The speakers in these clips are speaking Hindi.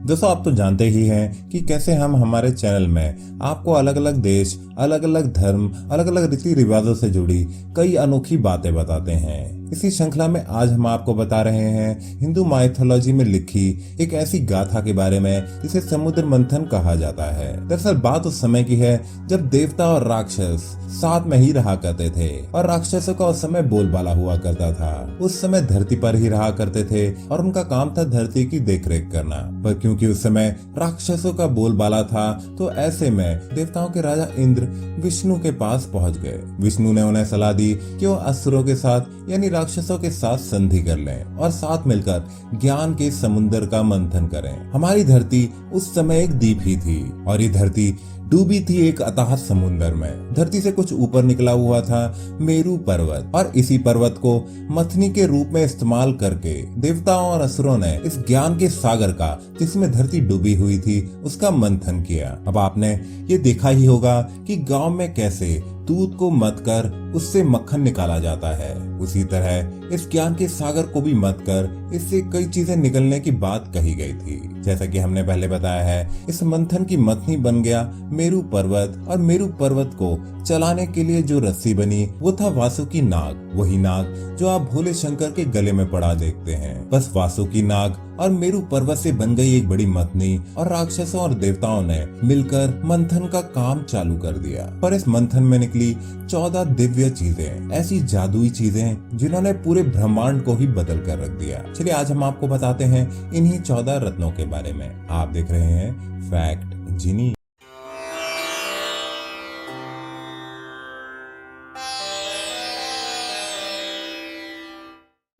दोस्तों, आप तो जानते ही हैं कि कैसे हम हमारे चैनल में आपको अलग अलग देश, अलग अलग धर्म, अलग अलग रीति रिवाजों से जुड़ी कई अनोखी बातें बताते हैं। इसी श्रृंखला में आज हम आपको बता रहे हैं हिंदू माइथोलॉजी में लिखी एक ऐसी गाथा के बारे में जिसे समुद्र मंथन कहा जाता है। दरअसल बात उस समय की है जब देवता और राक्षस साथ में ही रहा करते थे और राक्षसों का उस समय बोलबाला हुआ करता था। उस समय धरती पर ही रहा करते थे और उनका काम था धरती की देखरेख करना। पर क्योंकि उस समय राक्षसों का बोलबाला था तो ऐसे में देवताओं के राजा इंद्र विष्णु के पास पहुंच गए। विष्णु ने उन्हें सलाह दी कि वो असुरों के साथ यानी राक्षसों के साथ संधि कर लें और साथ मिलकर ज्ञान के समुद्र का मंथन करें। हमारी धरती उस समय एक द्वीप ही थी और ये धरती डूबी थी एक अथाह समुद्र में। धरती से कुछ ऊपर निकला हुआ था मेरू पर्वत और इसी पर्वत को मथनी के रूप में इस्तेमाल करके देवताओं और असुरों ने इस ज्ञान के सागर का, जिसमें धरती डूबी हुई थी, उसका मंथन किया। अब आपने ये देखा ही होगा कि गांव में कैसे दूध को मथ कर उससे मक्खन निकाला जाता है, उसी तरह इस ज्ञान के सागर को भी मथ कर इससे कई चीजें निकलने की बात कही गई थी। जैसा कि हमने पहले बताया है, इस मंथन की मथनी बन गया मेरू पर्वत और मेरू पर्वत को चलाने के लिए जो रस्सी बनी वो था वासुकी नाग। वही नाग जो आप भोले शंकर के गले में पड़ा देखते हैं। बस वासुकी नाग और मेरू पर्वत से बन गई एक बड़ी मथनी और राक्षसों और देवताओं ने मिलकर मंथन का काम चालू कर दिया। पर इस मंथन में निकली 14 दिव्य चीजें, ऐसी जादुई चीजें जिन्होंने पूरे ब्रह्मांड को ही बदल कर रख दिया। चलिए आज हम आपको बताते हैं इन्हीं 14 रत्नों के बारे में। आप देख रहे हैं फैक्ट जीनी।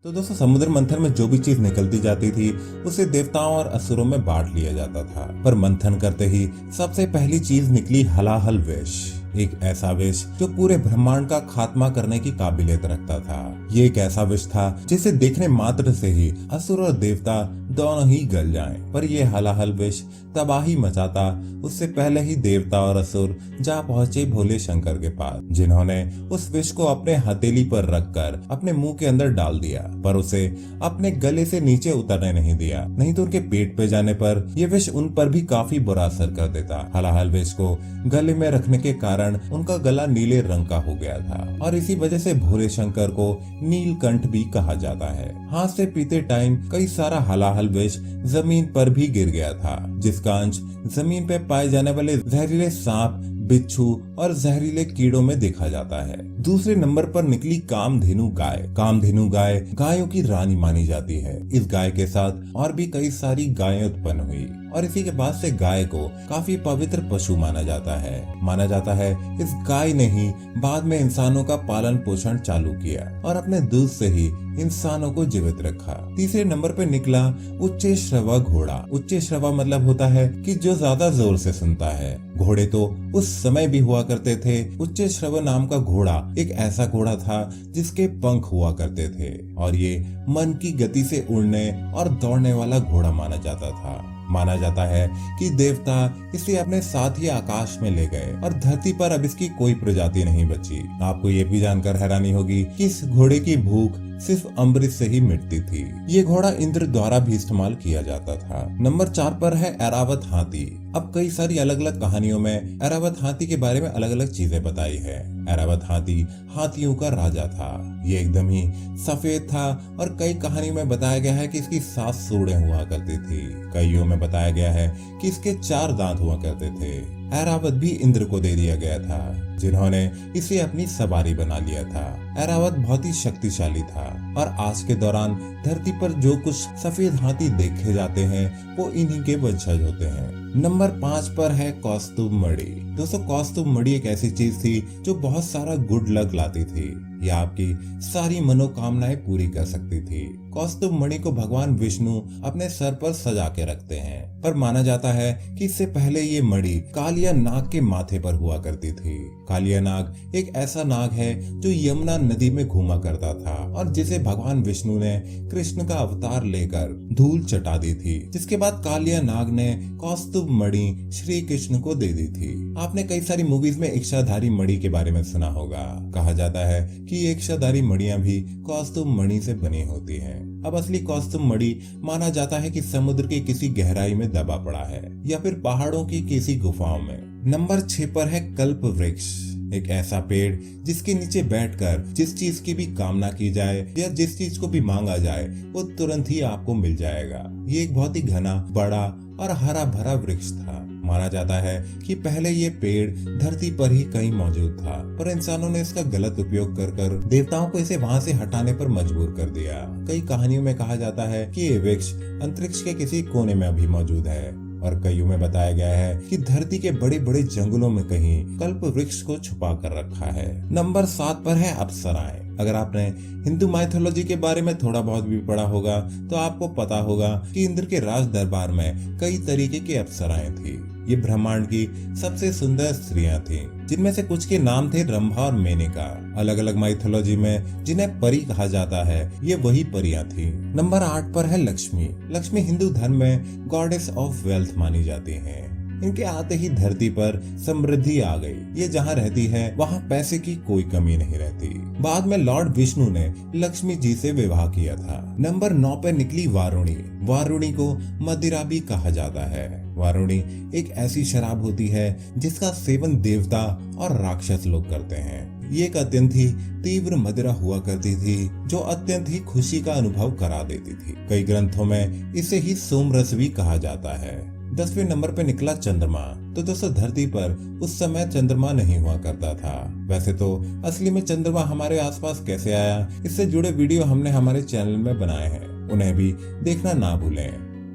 तो दोस्तों, समुद्र मंथन में जो भी चीज निकलती जाती थी उसे देवताओं और असुरों में बांट लिया जाता था। पर मंथन करते ही सबसे पहली चीज निकली हलाहल विष, एक ऐसा विष जो पूरे ब्रह्मांड का खात्मा करने की काबिलियत रखता था। ये एक ऐसा विष था जिसे देखने मात्र से ही असुर और देवता दोनों ही गल जाएं। पर ये हलाहल विष तबाही मचाता उससे पहले ही देवता और असुर जा पहुंचे भोले शंकर के पास, जिन्होंने उस विष को अपने हथेली पर रखकर अपने मुंह के अंदर डाल दिया, पर उसे अपने गले से नीचे उतरने नहीं दिया, नहीं तो उनके पेट पे जाने पर यह विष उन पर भी काफी बुरा असर कर देता। हलाहल विष को गले में रखने के कारण उनका गला नीले रंग का हो गया था और इसी वजह से भोले शंकर को नीलकंठ भी कहा जाता है। हाथ से पीते टाइम कई सारा हलाहल विष जमीन पर भी गिर गया था, जिसका अंश जमीन पे पाए जाने वाले जहरीले सांप, बिच्छू और जहरीले कीड़ों में देखा जाता है। दूसरे नंबर पर निकली कामधेनु गाय। कामधेनु गाय गायों की रानी मानी जाती है। इस गाय के साथ और भी कई सारी गायें उत्पन्न हुई और इसी के बाद से गाय को काफी पवित्र पशु माना जाता है। माना जाता है इस गाय ने ही बाद में इंसानों का पालन पोषण चालू किया और अपने दूध से ही इंसानों को जीवित रखा। तीसरे नंबर पे निकला उच्च श्रवा घोड़ा। उच्च श्रवा मतलब होता है कि जो ज्यादा जोर से सुनता है। घोड़े तो उस समय भी हुआ करते थे। उच्च श्रवा नाम का घोड़ा एक ऐसा घोड़ा था जिसके पंख हुआ करते थे और ये मन की गति से उड़ने और दौड़ने वाला घोड़ा माना जाता था। माना जाता है कि देवता इसे अपने साथ ही आकाश में ले गए और धरती पर अब इसकी कोई प्रजाति नहीं बची। आपको ये भी जानकर हैरानी होगी कि इस घोड़े की भूख सिर्फ अमृत से ही मिटती थी। ये घोड़ा इंद्र द्वारा भी इस्तेमाल किया जाता था। नंबर 4 पर है ऐरावत हाथी। अब कई सारी अलग अलग कहानियों में ऐरावत हाथी के बारे में अलग अलग चीजें बताई है। ऐरावत हाथी हाथियों का राजा था। ये एकदम ही सफेद था और कई कहानियों में बताया गया है कि इसकी 7 सूंडें हुआ करती थी। कईयों में बताया गया है कि इसके 4 दांत हुआ करते थे। ऐरावत भी इंद्र को दे दिया गया था, जिन्होंने इसे अपनी सवारी बना लिया था। ऐरावत बहुत ही शक्तिशाली था और आज के दौरान धरती पर जो कुछ सफेद हाथी देखे जाते हैं वो इन्हीं के वंशज होते हैं। नंबर 5 पर है कौस्तुभ मणि। दोस्तों, कौस्तुभ मणि एक ऐसी चीज थी जो बहुत सारा गुड लक लाती थी। यह आपकी सारी मनोकामनाएं पूरी कर सकती थी। कौस्तुभ मणि को भगवान विष्णु अपने सर पर सजा के रखते हैं, पर माना जाता है कि इससे पहले ये मणि कालिया नाग के माथे पर हुआ करती थी। कालिया नाग एक ऐसा नाग है जो यमुना नदी में घूमा करता था और जिसे भगवान विष्णु ने कृष्ण का अवतार लेकर धूल चटा दी थी, जिसके बाद कालिया नाग ने कौस्तुभ मणि श्री कृष्ण को दे दी थी। आपने कई सारी मूवीज में इच्छाधारी मणि के बारे में सुना होगा। कहा जाता है कि इच्छाधारी मणियां भी कौस्तुभ मणि से बनी होती हैं। अब असली कौस्तुभ मणि माना जाता है कि समुद्र के किसी गहराई में दबा पड़ा है या फिर पहाड़ों की किसी गुफाओं में। नंबर 6 पर है कल्प वृक्ष, एक ऐसा पेड़ जिसके नीचे बैठकर जिस चीज की भी कामना की जाए या जिस चीज को भी मांगा जाए वो तुरंत ही आपको मिल जाएगा। ये एक बहुत ही घना, बड़ा और हरा भरा वृक्ष था। माना जाता है कि पहले ये पेड़ धरती पर ही कहीं मौजूद था, पर इंसानों ने इसका गलत उपयोग कर देवताओं को इसे वहां से हटाने पर मजबूर कर दिया। कई कहानियों में कहा जाता है कि ये वृक्ष अंतरिक्ष के किसी कोने में अभी मौजूद है और कईयों में बताया गया है कि धरती के बड़े बड़े जंगलों में कहीं कल्प वृक्ष को छुपा कर रखा है। नंबर 7 पर है अप्सराएं। अगर आपने हिंदू माइथोलॉजी के बारे में थोड़ा बहुत भी पढ़ा होगा तो आपको पता होगा कि इंद्र के राज दरबार में कई तरीके की अप्सराएं थी। ये ब्रह्मांड की सबसे सुंदर स्त्रियां थीं, जिनमें से कुछ के नाम थे रंभा और मेनका। अलग अलग माइथोलॉजी में जिन्हें परी कहा जाता है, ये वही परियां थीं। नंबर 8 पर है लक्ष्मी। लक्ष्मी हिंदू धर्म में गॉडेस ऑफ वेल्थ मानी जाती हैं। इनके आते ही धरती पर समृद्धि आ गई। ये जहाँ रहती है वहाँ पैसे की कोई कमी नहीं रहती। बाद में लॉर्ड विष्णु ने लक्ष्मी जी से विवाह किया था। नंबर 9 पे निकली वारुणी। वारुणी को मदिरा भी कहा जाता है। वारुणी एक ऐसी शराब होती है जिसका सेवन देवता और राक्षस लोग करते हैं। ये एक अत्यंत ही तीव्र मदिरा हुआ करती थी जो अत्यंत ही खुशी का अनुभव करा देती थी। कई ग्रंथों में इसे ही सोमरस भी कहा जाता है। 10वें नंबर पे निकला चंद्रमा। तो दोस्तों, धरती पर उस समय चंद्रमा नहीं हुआ करता था। वैसे तो असली में चंद्रमा हमारे आसपास कैसे आया, इससे जुड़े वीडियो हमने हमारे चैनल में बनाए हैं, उन्हें भी देखना ना भूलें।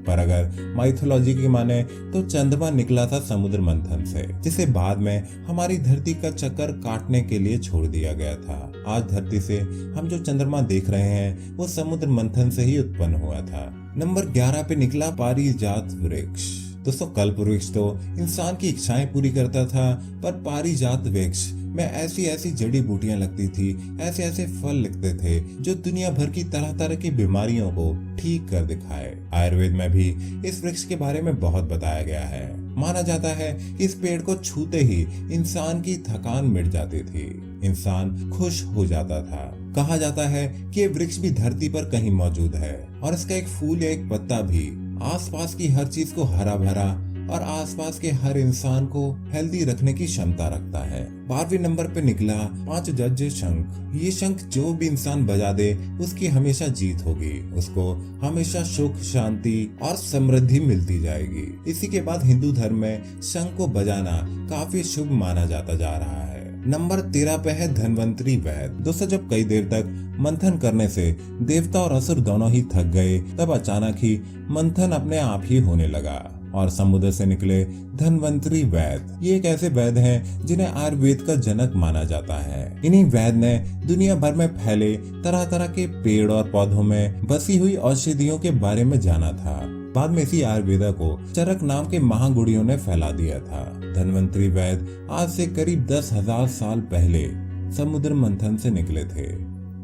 पर अगर माइथोलॉजी की माने तो चंद्रमा निकला था समुद्र मंथन से, जिसे बाद में हमारी धरती का चक्कर काटने के लिए छोड़ दिया गया था। आज धरती से हम जो चंद्रमा देख रहे हैं वो समुद्र मंथन से ही उत्पन्न हुआ था। नंबर 11 पे निकला पारिजात वृक्ष। दोस्तों, कल्प वृक्ष तो इंसान की इच्छाएं पूरी करता था, पर पारिजात वृक्ष में ऐसी ऐसी जड़ी बूटियां लगती थी, ऐसे ऐसे फल लिखते थे जो दुनिया भर की तरह तरह की बीमारियों को ठीक कर दिखाए। आयुर्वेद में भी इस वृक्ष के बारे में बहुत बताया गया है। माना जाता है इस पेड़ को छूते ही इंसान की थकान मिट जाती थी, इंसान खुश हो जाता था। कहा जाता है कि ये वृक्ष भी धरती पर कहीं मौजूद है और इसका एक फूल या एक पत्ता भी आसपास की हर चीज को हरा भरा और आसपास के हर इंसान को हेल्दी रखने की क्षमता रखता है। 12वें नंबर पे निकला 5 जज्जे शंख। ये शंख जो भी इंसान बजा दे उसकी हमेशा जीत होगी, उसको हमेशा सुख, शांति और समृद्धि मिलती जाएगी। इसी के बाद हिंदू धर्म में शंख को बजाना काफी शुभ माना जाता जा रहा है। नंबर 13 पे है धन्वंतरी वैद्य। दोस्तों, जब कई देर तक मंथन करने से देवता और असुर दोनों ही थक गए, तब अचानक ही मंथन अपने आप ही होने लगा और समुद्र से निकले धन्वंतरी वैद्य। ये एक ऐसे वैद्य हैं जिन्हें आयुर्वेद का जनक माना जाता है। इन्हीं वैद्य ने दुनिया भर में फैले तरह तरह के पेड़ और पौधों में बसी हुई औषधियों के बारे में जाना था। बाद में इसी आयुर्वेदा को चरक नाम के महागुड़ियों ने फैला दिया था। धन्वंतरी वैद्य आज से करीब 10,000 साल पहले समुद्र मंथन से निकले थे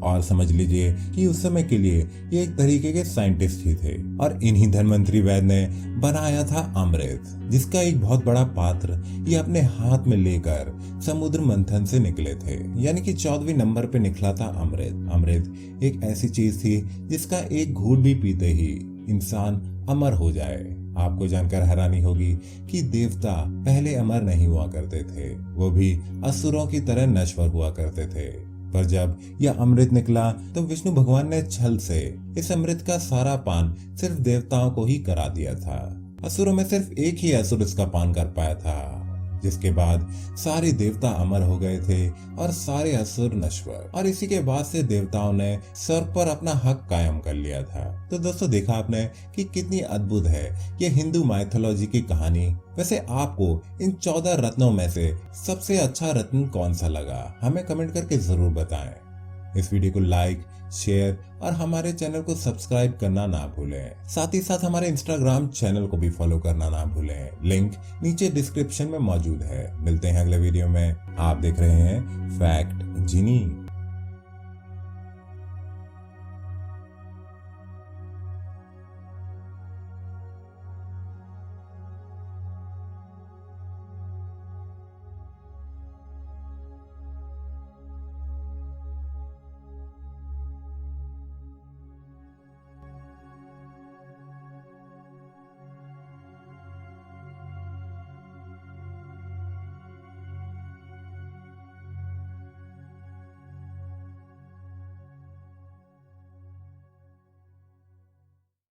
और समझ लीजिए कि उस समय के लिए ये एक तरीके के साइंटिस्ट ही थे। और इन्हीं धन्वंतरी वैद्य ने बनाया था अमृत, जिसका एक बहुत बड़ा पात्र ये अपने हाथ में लेकर समुद्र मंथन से निकले थे। यानी कि 14वें नंबर पे निकला था अमृत। अमृत एक ऐसी चीज थी जिसका एक घूंट भी पीते ही इंसान अमर हो जाए। आपको जानकर हैरानी होगी कि देवता पहले अमर नहीं हुआ करते थे, वो भी असुरों की तरह नश्वर हुआ करते थे। पर जब यह अमृत निकला तो विष्णु भगवान ने छल से इस अमृत का सारा पान सिर्फ देवताओं को ही करा दिया था। असुरों में सिर्फ एक ही असुर इसका पान कर पाया था, जिसके बाद सारे देवता अमर हो गए थे और सारे असुर नश्वर। और इसी के बाद से देवताओं ने स्वर्ग पर अपना हक कायम कर लिया था। तो दोस्तों, देखा आपने कि कितनी अद्भुत है ये हिंदू माइथोलॉजी की कहानी। वैसे आपको इन 14 रत्नों में से सबसे अच्छा रत्न कौन सा लगा, हमें कमेंट करके जरूर बताएं। इस वीडियो को लाइक, शेयर और हमारे चैनल को सब्सक्राइब करना ना भूलें। साथ ही साथ हमारे इंस्टाग्राम चैनल को भी फॉलो करना ना भूलें। लिंक नीचे डिस्क्रिप्शन में मौजूद है। मिलते हैं अगले वीडियो में। आप देख रहे हैं फैक्ट जीनी।